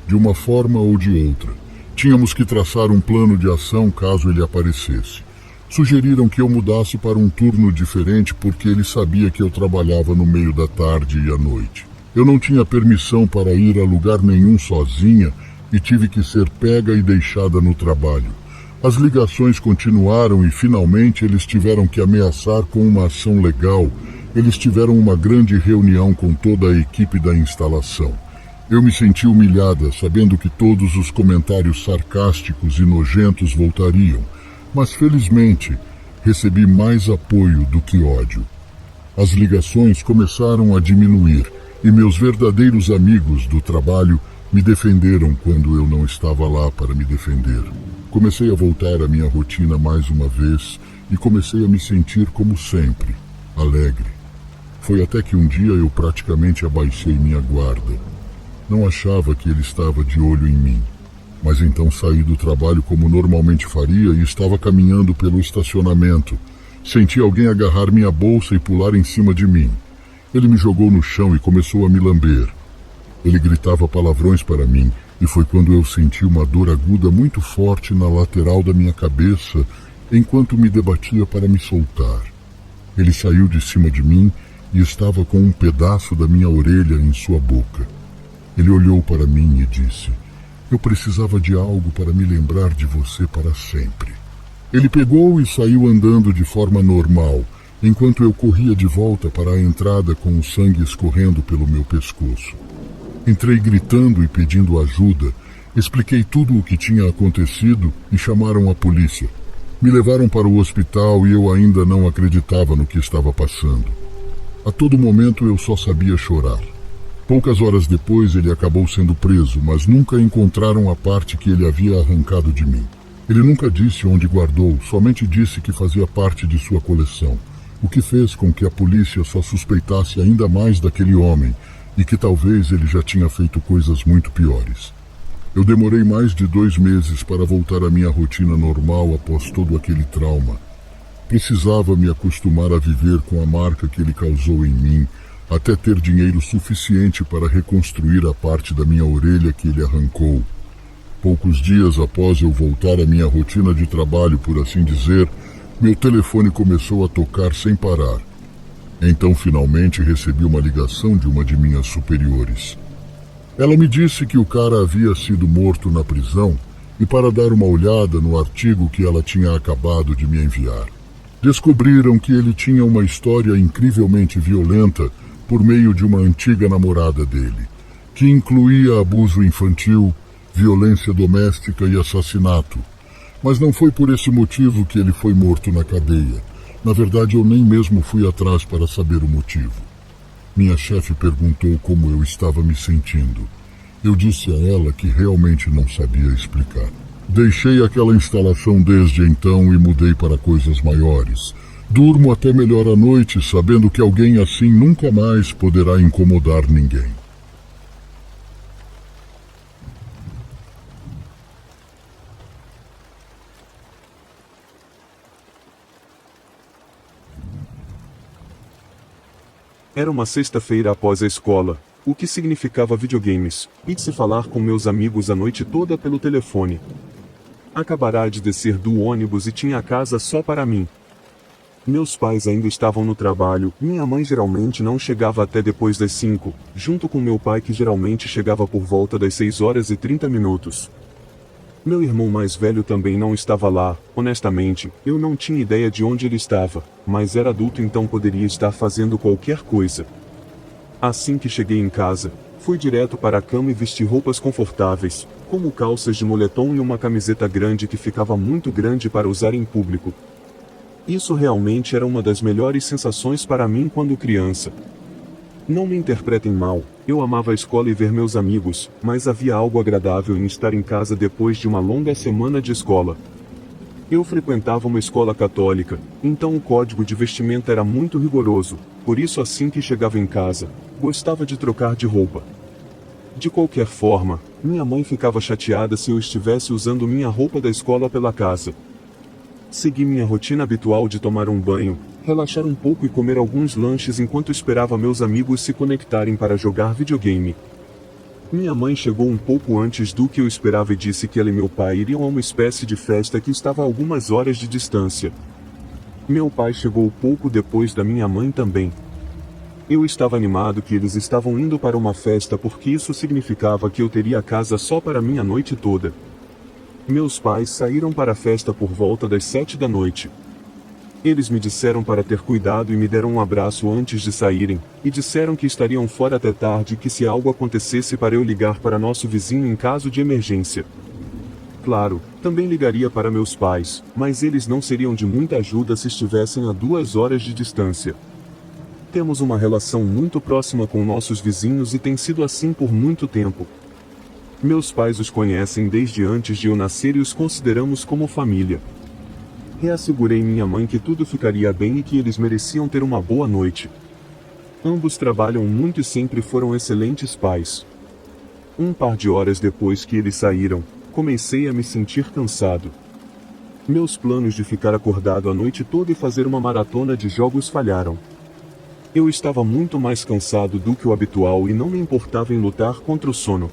De uma forma ou de outra, tínhamos que traçar um plano de ação caso ele aparecesse. Sugeriram que eu mudasse para um turno diferente porque ele sabia que eu trabalhava no meio da tarde e à noite. Eu não tinha permissão para ir a lugar nenhum sozinha e tive que ser pega e deixada no trabalho. As ligações continuaram e finalmente eles tiveram que ameaçar com uma ação legal. Eles tiveram uma grande reunião com toda a equipe da instalação. Eu me senti humilhada, sabendo que todos os comentários sarcásticos e nojentos voltariam, mas felizmente recebi mais apoio do que ódio. As ligações começaram a diminuir e meus verdadeiros amigos do trabalho me defenderam quando eu não estava lá para me defender. Comecei a voltar à minha rotina mais uma vez e comecei a me sentir como sempre, alegre. Foi até que um dia eu praticamente abaixei minha guarda. Não achava que ele estava de olho em mim, mas então saí do trabalho como normalmente faria e estava caminhando pelo estacionamento. Senti alguém agarrar minha bolsa e pular em cima de mim. Ele me jogou no chão e começou a me lamber. Ele gritava palavrões para mim e foi quando eu senti uma dor aguda muito forte na lateral da minha cabeça enquanto me debatia para me soltar. Ele saiu de cima de mim e estava com um pedaço da minha orelha em sua boca. Ele olhou para mim e disse: "Eu precisava de algo para me lembrar de você para sempre." Ele pegou e saiu andando de forma normal, enquanto eu corria de volta para a entrada com o sangue escorrendo pelo meu pescoço. Entrei gritando e pedindo ajuda, expliquei tudo o que tinha acontecido e chamaram a polícia. Me levaram para o hospital e eu ainda não acreditava no que estava passando. A todo momento eu só sabia chorar. Poucas horas depois ele acabou sendo preso, mas nunca encontraram a parte que ele havia arrancado de mim. Ele nunca disse onde guardou, somente disse que fazia parte de sua coleção, o que fez com que a polícia só suspeitasse ainda mais daquele homem e que talvez ele já tinha feito coisas muito piores. Eu demorei mais de 2 meses para voltar à minha rotina normal após todo aquele trauma. Precisava me acostumar a viver com a marca que ele causou em mim, até ter dinheiro suficiente para reconstruir a parte da minha orelha que ele arrancou. Poucos dias após eu voltar à minha rotina de trabalho, por assim dizer, meu telefone começou a tocar sem parar. Então, finalmente, recebi uma ligação de uma de minhas superiores. Ela me disse que o cara havia sido morto na prisão e para dar uma olhada no artigo que ela tinha acabado de me enviar. Descobriram que ele tinha uma história incrivelmente violenta por meio de uma antiga namorada dele, que incluía abuso infantil, violência doméstica e assassinato. Mas não foi por esse motivo que ele foi morto na cadeia. Na verdade, eu nem mesmo fui atrás para saber o motivo. Minha chefe perguntou como eu estava me sentindo. Eu disse a ela que realmente não sabia explicar. Deixei aquela instalação desde então e mudei para coisas maiores. Durmo até melhor à noite, sabendo que alguém assim nunca mais poderá incomodar ninguém. Era uma sexta-feira após a escola, o que significava videogames, e se falar com meus amigos a noite toda pelo telefone. Acabará de descer do ônibus e tinha a casa só para mim. Meus pais ainda estavam no trabalho, minha mãe geralmente não chegava até depois das 5, junto com meu pai que geralmente chegava por volta das 6h30. Meu irmão mais velho também não estava lá. Honestamente, eu não tinha ideia de onde ele estava, mas era adulto então poderia estar fazendo qualquer coisa. Assim que cheguei em casa, fui direto para a cama e vesti roupas confortáveis, como calças de moletom e uma camiseta grande que ficava muito grande para usar em público. Isso realmente era uma das melhores sensações para mim quando criança. Não me interpretem mal, eu amava a escola e ver meus amigos, mas havia algo agradável em estar em casa depois de uma longa semana de escola. Eu frequentava uma escola católica, então o código de vestimenta era muito rigoroso, por isso assim que chegava em casa, gostava de trocar de roupa. De qualquer forma, minha mãe ficava chateada se eu estivesse usando minha roupa da escola pela casa. Segui minha rotina habitual de tomar um banho, relaxar um pouco e comer alguns lanches enquanto esperava meus amigos se conectarem para jogar videogame. Minha mãe chegou um pouco antes do que eu esperava e disse que ela e meu pai iriam a uma espécie de festa que estava a algumas horas de distância. Meu pai chegou pouco depois da minha mãe também. Eu estava animado que eles estavam indo para uma festa porque isso significava que eu teria a casa só para mim a noite toda. Meus pais saíram para a festa por volta das 7 da noite. Eles me disseram para ter cuidado e me deram um abraço antes de saírem, e disseram que estariam fora até tarde e que se algo acontecesse para eu ligar para nosso vizinho em caso de emergência. Claro, também ligaria para meus pais, mas eles não seriam de muita ajuda se estivessem a 2 horas de distância. Temos uma relação muito próxima com nossos vizinhos e tem sido assim por muito tempo. Meus pais os conhecem desde antes de eu nascer e os consideramos como família. Reassegurei minha mãe que tudo ficaria bem e que eles mereciam ter uma boa noite. Ambos trabalham muito e sempre foram excelentes pais. Um par de horas depois que eles saíram, comecei a me sentir cansado. Meus planos de ficar acordado a noite toda e fazer uma maratona de jogos falharam. Eu estava muito mais cansado do que o habitual e não me importava em lutar contra o sono.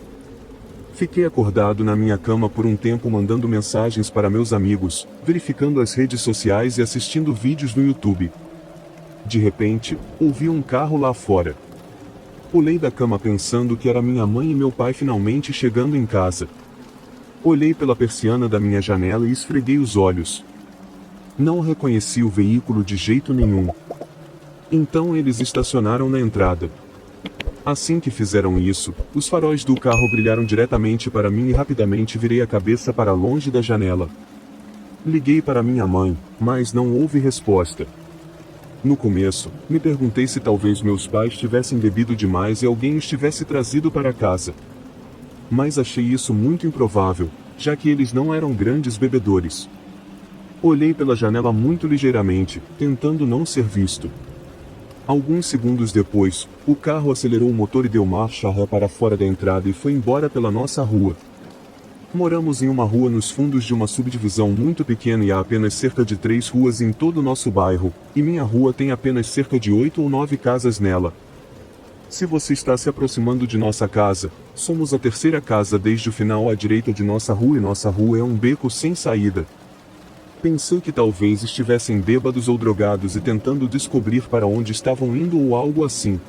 Fiquei acordado na minha cama por um tempo mandando mensagens para meus amigos, verificando as redes sociais e assistindo vídeos no YouTube. De repente, ouvi um carro lá fora. Pulei da cama pensando que era minha mãe e meu pai finalmente chegando em casa. Olhei pela persiana da minha janela e esfreguei os olhos. Não reconheci o veículo de jeito nenhum. Então eles estacionaram na entrada. Assim que fizeram isso, os faróis do carro brilharam diretamente para mim e rapidamente virei a cabeça para longe da janela. Liguei para minha mãe, mas não houve resposta. No começo, me perguntei se talvez meus pais tivessem bebido demais e alguém os tivesse trazido para casa. Mas achei isso muito improvável, já que eles não eram grandes bebedores. Olhei pela janela muito ligeiramente, tentando não ser visto. Alguns segundos depois, o carro acelerou o motor e deu marcha ré para fora da entrada e foi embora pela nossa rua. Moramos em uma rua nos fundos de uma subdivisão muito pequena e há apenas cerca de 3 ruas em todo o nosso bairro, e minha rua tem apenas cerca de 8 ou 9 casas nela. Se você está se aproximando de nossa casa, somos a terceira casa desde o final à direita de nossa rua e nossa rua é um beco sem saída. Pensei que talvez estivessem bêbados ou drogados e tentando descobrir para onde estavam indo ou algo assim.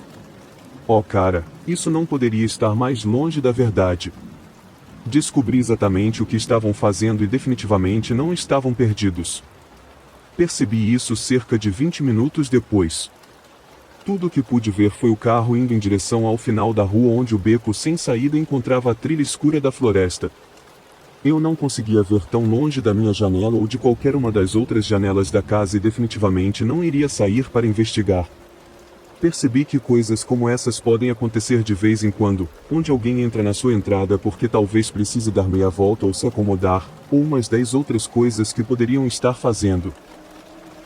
Oh cara, isso não poderia estar mais longe da verdade. Descobri exatamente o que estavam fazendo e definitivamente não estavam perdidos. Percebi isso cerca de 20 minutos depois. Tudo o que pude ver foi o carro indo em direção ao final da rua onde o beco sem saída encontrava a trilha escura da floresta. Eu não conseguia ver tão longe da minha janela ou de qualquer uma das outras janelas da casa e definitivamente não iria sair para investigar. Percebi que coisas como essas podem acontecer de vez em quando, onde alguém entra na sua entrada porque talvez precise dar meia volta ou se acomodar, ou umas 10 outras coisas que poderiam estar fazendo.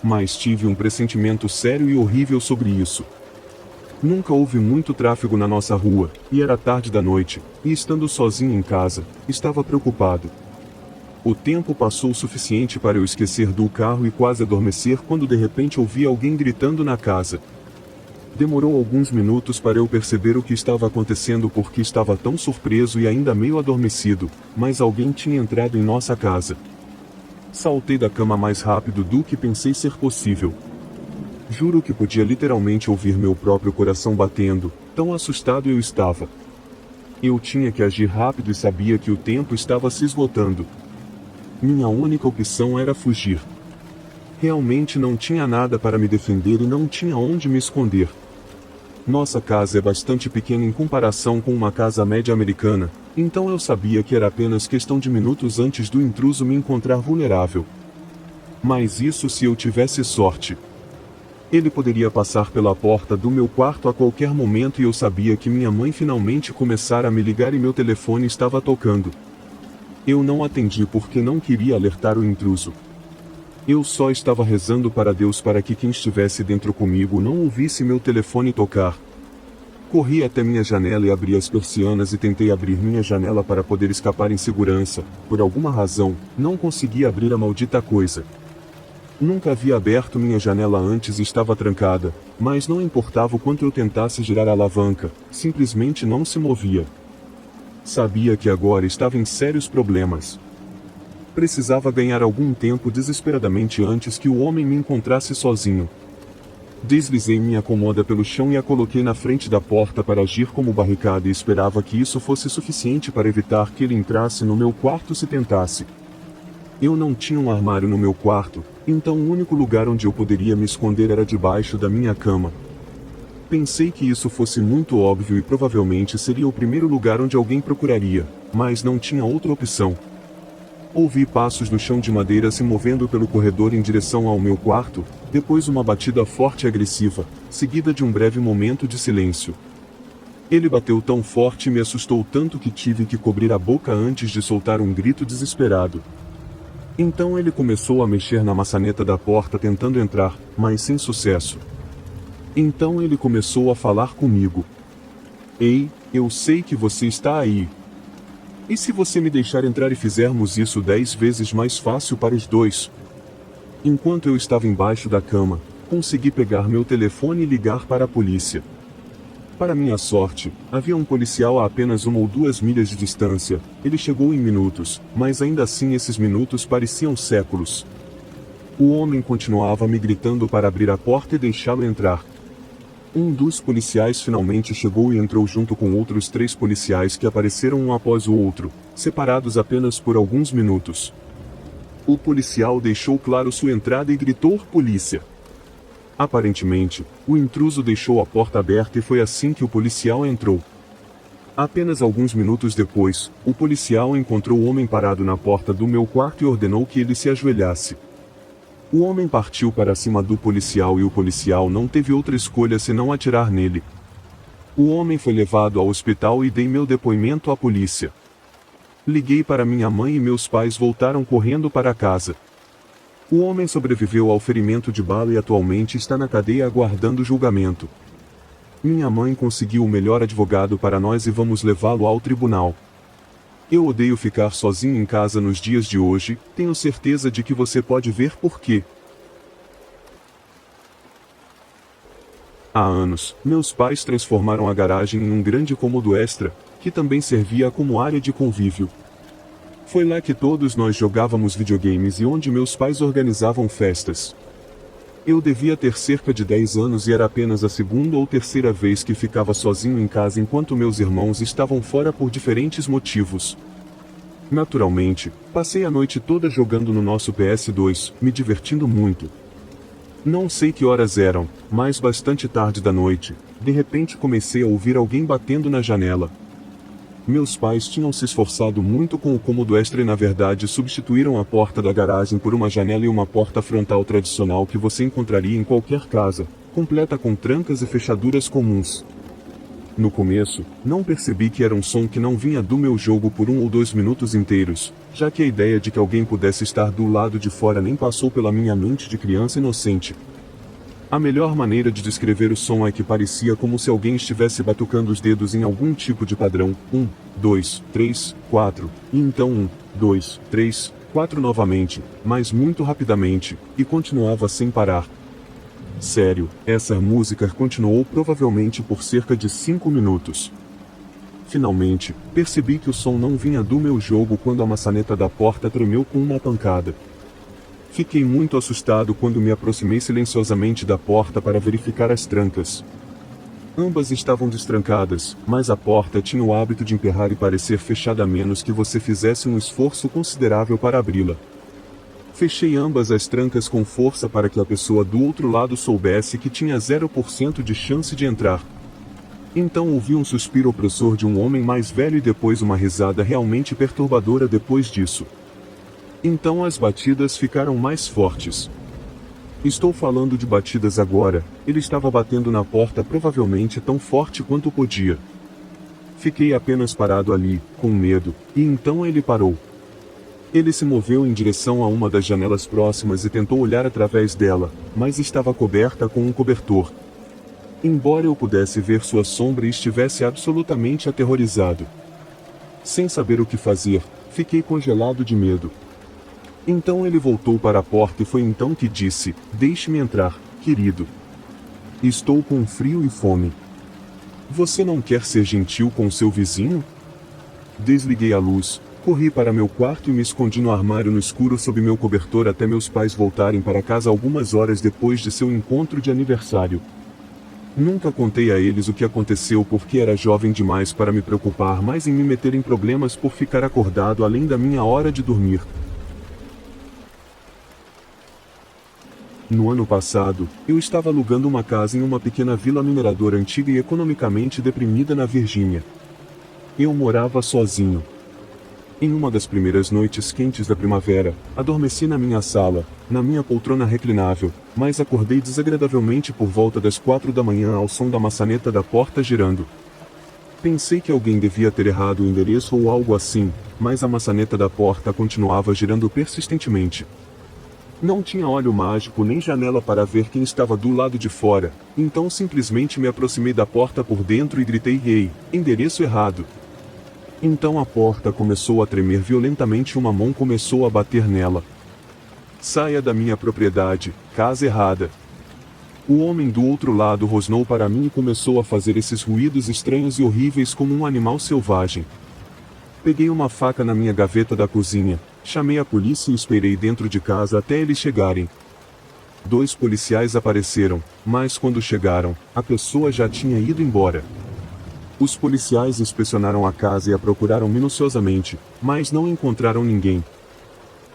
Mas tive um pressentimento sério e horrível sobre isso. Nunca houve muito tráfego na nossa rua, e era tarde da noite, e estando sozinho em casa, estava preocupado. O tempo passou o suficiente para eu esquecer do carro e quase adormecer quando de repente ouvi alguém gritando na casa. Demorou alguns minutos para eu perceber o que estava acontecendo porque estava tão surpreso e ainda meio adormecido, mas alguém tinha entrado em nossa casa. Saltei da cama mais rápido do que pensei ser possível. Juro que podia literalmente ouvir meu próprio coração batendo, tão assustado eu estava. Eu tinha que agir rápido e sabia que o tempo estava se esgotando. Minha única opção era fugir. Realmente não tinha nada para me defender e não tinha onde me esconder. Nossa casa é bastante pequena em comparação com uma casa média americana, então eu sabia que era apenas questão de minutos antes do intruso me encontrar vulnerável. Mas isso se eu tivesse sorte. Ele poderia passar pela porta do meu quarto a qualquer momento e eu sabia que minha mãe finalmente começara a me ligar e meu telefone estava tocando. Eu não atendi porque não queria alertar o intruso. Eu só estava rezando para Deus para que quem estivesse dentro comigo não ouvisse meu telefone tocar. Corri até minha janela e abri as persianas e tentei abrir minha janela para poder escapar em segurança. Por alguma razão, não consegui abrir a maldita coisa. Nunca havia aberto minha janela antes e estava trancada, mas não importava o quanto eu tentasse girar a alavanca, simplesmente não se movia. Sabia que agora estava em sérios problemas. Precisava ganhar algum tempo desesperadamente antes que o homem me encontrasse sozinho. Deslizei minha cômoda pelo chão e a coloquei na frente da porta para agir como barricada e esperava que isso fosse suficiente para evitar que ele entrasse no meu quarto se tentasse. Eu não tinha um armário no meu quarto, então o único lugar onde eu poderia me esconder era debaixo da minha cama. Pensei que isso fosse muito óbvio e provavelmente seria o primeiro lugar onde alguém procuraria, mas não tinha outra opção. Ouvi passos no chão de madeira se movendo pelo corredor em direção ao meu quarto, depois uma batida forte e agressiva, seguida de um breve momento de silêncio. Ele bateu tão forte e me assustou tanto que tive que cobrir a boca antes de soltar um grito desesperado. Então ele começou a mexer na maçaneta da porta tentando entrar, mas sem sucesso. Então ele começou a falar comigo. Ei, eu sei que você está aí. E se você me deixar entrar e fizermos isso 10 vezes mais fácil para os dois? Enquanto eu estava embaixo da cama, consegui pegar meu telefone e ligar para a polícia. Para minha sorte, havia um policial a apenas 1 ou 2 milhas de distância. Ele chegou em minutos, mas ainda assim esses minutos pareciam séculos. O homem continuava me gritando para abrir a porta e deixá-lo entrar. Um dos policiais finalmente chegou e entrou junto com outros 3 policiais que apareceram um após o outro, separados apenas por alguns minutos. O policial deixou claro sua entrada e gritou: "Polícia!". Aparentemente, o intruso deixou a porta aberta e foi assim que o policial entrou. Apenas alguns minutos depois, o policial encontrou o homem parado na porta do meu quarto e ordenou que ele se ajoelhasse. O homem partiu para cima do policial e o policial não teve outra escolha senão atirar nele. O homem foi levado ao hospital e dei meu depoimento à polícia. Liguei para minha mãe e meus pais voltaram correndo para casa. O homem sobreviveu ao ferimento de bala e atualmente está na cadeia aguardando julgamento. Minha mãe conseguiu o melhor advogado para nós e vamos levá-lo ao tribunal. Eu odeio ficar sozinho em casa nos dias de hoje, tenho certeza de que você pode ver por quê. Há anos, meus pais transformaram a garagem em um grande cômodo extra, que também servia como área de convívio. Foi lá que todos nós jogávamos videogames e onde meus pais organizavam festas. Eu devia ter cerca de 10 anos e era apenas a 2ª ou 3ª vez que ficava sozinho em casa enquanto meus irmãos estavam fora por diferentes motivos. Naturalmente, passei a noite toda jogando no nosso PS2, me divertindo muito. Não sei que horas eram, mas bastante tarde da noite, de repente comecei a ouvir alguém batendo na janela. Meus pais tinham se esforçado muito com o cômodo extra e na verdade substituíram a porta da garagem por uma janela e uma porta frontal tradicional que você encontraria em qualquer casa, completa com trancas e fechaduras comuns. No começo, não percebi que era um som que não vinha do meu jogo por 1 ou 2 minutos inteiros, já que a ideia de que alguém pudesse estar do lado de fora nem passou pela minha mente de criança inocente. A melhor maneira de descrever o som é que parecia como se alguém estivesse batucando os dedos em algum tipo de padrão, 1, 2, 3, 4, e então 1, 2, 3, 4 novamente, mas muito rapidamente, e continuava sem parar. Sério, essa música continuou provavelmente por cerca de 5 minutos. Finalmente, percebi que o som não vinha do meu jogo quando a maçaneta da porta tremeu com uma pancada. Fiquei muito assustado quando me aproximei silenciosamente da porta para verificar as trancas. Ambas estavam destrancadas, mas a porta tinha o hábito de emperrar e parecer fechada a menos que você fizesse um esforço considerável para abri-la. Fechei ambas as trancas com força para que a pessoa do outro lado soubesse que tinha 0% de chance de entrar. Então ouvi um suspiro opressor de um homem mais velho e depois uma risada realmente perturbadora depois disso. Então as batidas ficaram mais fortes. Estou falando de batidas agora, ele estava batendo na porta provavelmente tão forte quanto podia. Fiquei apenas parado ali, com medo, e então ele parou. Ele se moveu em direção a uma das janelas próximas e tentou olhar através dela, mas estava coberta com um cobertor. embora eu pudesse ver sua sombra e estivesse absolutamente aterrorizado. Sem saber o que fazer, fiquei congelado de medo. Então ele voltou para a porta e foi então que disse: "Deixe-me entrar, querido. Estou com frio e fome. Você não quer ser gentil com seu vizinho?" Desliguei a luz, corri para meu quarto e me escondi no armário no escuro sob meu cobertor até meus pais voltarem para casa algumas horas depois de seu encontro de aniversário. Nunca contei a eles o que aconteceu porque era jovem demais para me preocupar mais em me meter em problemas por ficar acordado além da minha hora de dormir. No ano passado, eu estava alugando uma casa em uma pequena vila mineradora antiga e economicamente deprimida na Virgínia. Eu morava sozinho. Em uma das primeiras noites quentes da primavera, adormeci na minha sala, na minha poltrona reclinável, mas acordei desagradavelmente por volta das 4 da manhã ao som da maçaneta da porta girando. Pensei que alguém devia ter errado o endereço ou algo assim, mas a maçaneta da porta continuava girando persistentemente. Não tinha olho mágico nem janela para ver quem estava do lado de fora, então simplesmente me aproximei da porta por dentro e gritei: "Ei, endereço errado!" Então a porta começou a tremer violentamente e uma mão começou a bater nela. "Saia da minha propriedade, casa errada!" O homem do outro lado rosnou para mim e começou a fazer esses ruídos estranhos e horríveis como um animal selvagem. Peguei uma faca na minha gaveta da cozinha, chamei a polícia e esperei dentro de casa até eles chegarem. 2 policiais apareceram, mas quando chegaram, a pessoa já tinha ido embora. Os policiais inspecionaram a casa e a procuraram minuciosamente, mas não encontraram ninguém.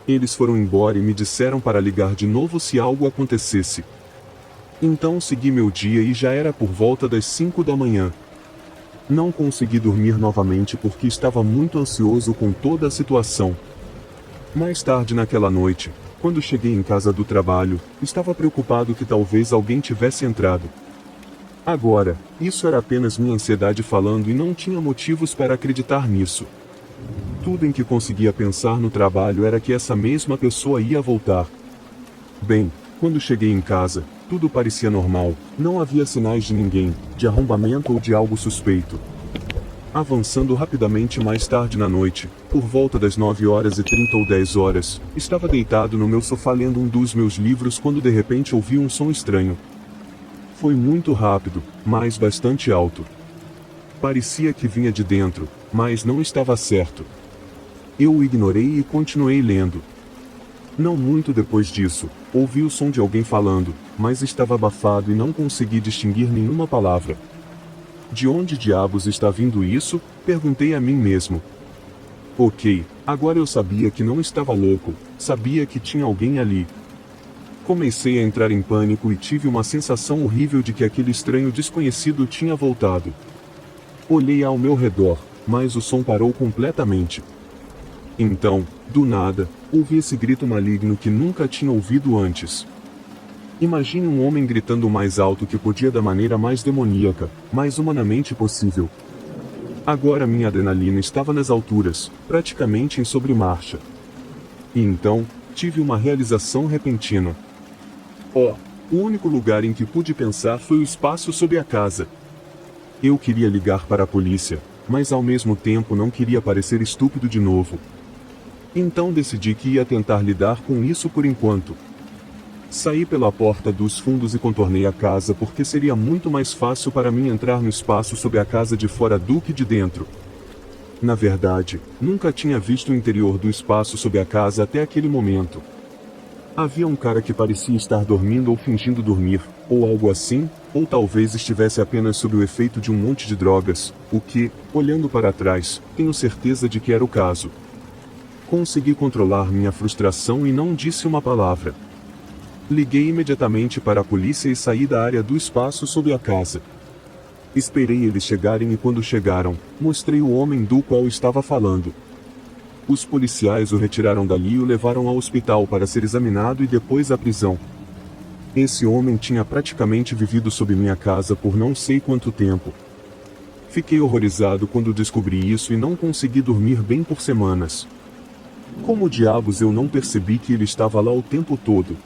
Eles foram embora e me disseram para ligar de novo se algo acontecesse. Então segui meu dia e já era por volta das 5 da manhã. Não consegui dormir novamente porque estava muito ansioso com toda a situação. Mais tarde naquela noite, quando cheguei em casa do trabalho, estava preocupado que talvez alguém tivesse entrado. Agora, isso era apenas minha ansiedade falando e não tinha motivos para acreditar nisso. Tudo em que conseguia pensar no trabalho era que essa mesma pessoa ia voltar. Bem, quando cheguei em casa, tudo parecia normal, não havia sinais de ninguém, de arrombamento ou de algo suspeito. Avançando rapidamente mais tarde na noite, por volta das 9h30 ou 10h, estava deitado no meu sofá lendo um dos meus livros quando de repente ouvi um som estranho. Foi muito rápido, mas bastante alto. Parecia que vinha de dentro, mas não estava certo. Eu o ignorei e continuei lendo. Não muito depois disso, ouvi o som de alguém falando, mas estava abafado e não consegui distinguir nenhuma palavra. De onde diabos está vindo isso? Perguntei a mim mesmo. Ok, agora eu sabia que não estava louco, sabia que tinha alguém ali. Comecei a entrar em pânico e tive uma sensação horrível de que aquele estranho desconhecido tinha voltado. Olhei ao meu redor, mas o som parou completamente. Então, do nada, ouvi esse grito maligno que nunca tinha ouvido antes. Imagine um homem gritando o mais alto que podia da maneira mais demoníaca, mais humanamente possível. Agora minha adrenalina estava nas alturas, praticamente em sobremarcha. E então, tive uma realização repentina. O único lugar em que pude pensar foi o espaço sob a casa. Eu queria ligar para a polícia, mas ao mesmo tempo não queria parecer estúpido de novo. Então decidi que ia tentar lidar com isso por enquanto. Saí pela porta dos fundos e contornei a casa porque seria muito mais fácil para mim entrar no espaço sob a casa de fora do que de dentro. Na verdade, nunca tinha visto o interior do espaço sob a casa até aquele momento. Havia um cara que parecia estar dormindo ou fingindo dormir, ou algo assim, ou talvez estivesse apenas sob o efeito de um monte de drogas, o que, olhando para trás, tenho certeza de que era o caso. Consegui controlar minha frustração e não disse uma palavra. Liguei imediatamente para a polícia e saí da área do espaço sob a casa. Esperei eles chegarem e quando chegaram, mostrei o homem do qual estava falando. Os policiais o retiraram dali e o levaram ao hospital para ser examinado e depois à prisão. Esse homem tinha praticamente vivido sob minha casa por não sei quanto tempo. Fiquei horrorizado quando descobri isso e não consegui dormir bem por semanas. Como diabos eu não percebi que ele estava lá o tempo todo?